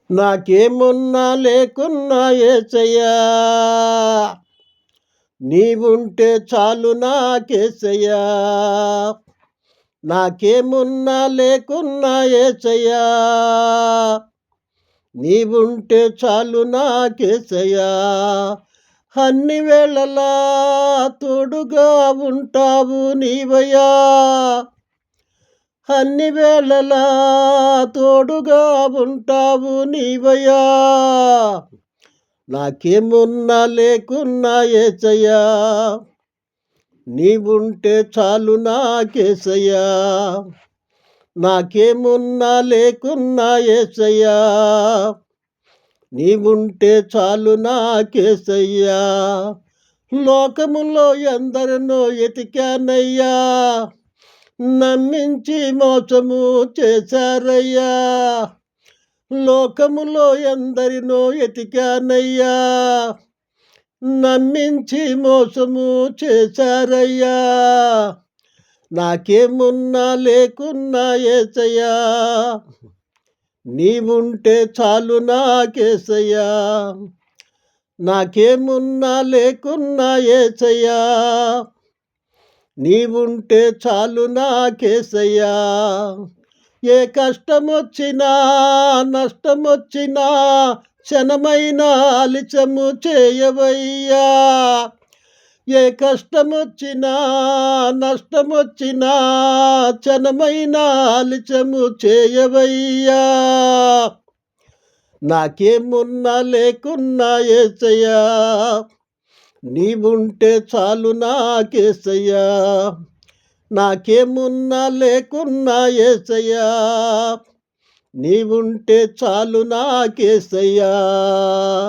నాకేమున్నా లేకున్నా యేసయ్యా, నీవుంటే చాలు నాకేసయ్యా. నాకేమున్నా లేకున్నా యేసయ్యా, నీవుంటే చాలు నాకేసయ్యా. అన్ని వేళలా తోడుగా ఉంటావు నీవయ్యా, అన్ని వేళలా తోడుగా ఉంటావు నీవయ్యా. నాకేమున్నా లేకున్నా యేసయ్యా, నీవుంటే చాలు నాకేసయ్యా. నాకేమున్నా లేకున్నా యేసయ్యా, నీవుంటే చాలు నాకేసయ్యా. లోకములో ఎందరినో ఎతికానయ్యా, నమ్మించి మోసము చేశారయ్యా. లోకములో ఎందరినో ఎతికానయ్యా, నమ్మించి మోసము చేశారయ్యా. నాకేమున్నా లేకున్నా యేసయ్యా, నీవుంటే చాలు నాకేసయ్యా. నాకేమున్నా లేకున్నా యేసయ్యా, నీవుంటే చాలు నాకేసయ్యా. ఏ కష్టమొచ్చినా నష్టమొచ్చినా క్షణమైన ఆలస్యము చేయవయ్యా. ఏ కష్టమొచ్చినా నష్టమొచ్చినా క్షణమైన ఆలస్యము చేయవయ్యా. నాకేమున్నా లేకున్నా యేసయ్యా, నీవుంటే చాలు నాకేసయ్యా. నాకేమున్నా లేకున్నా యేసయ్యా, నీవుంటే చాలు నాకేసయ్యా.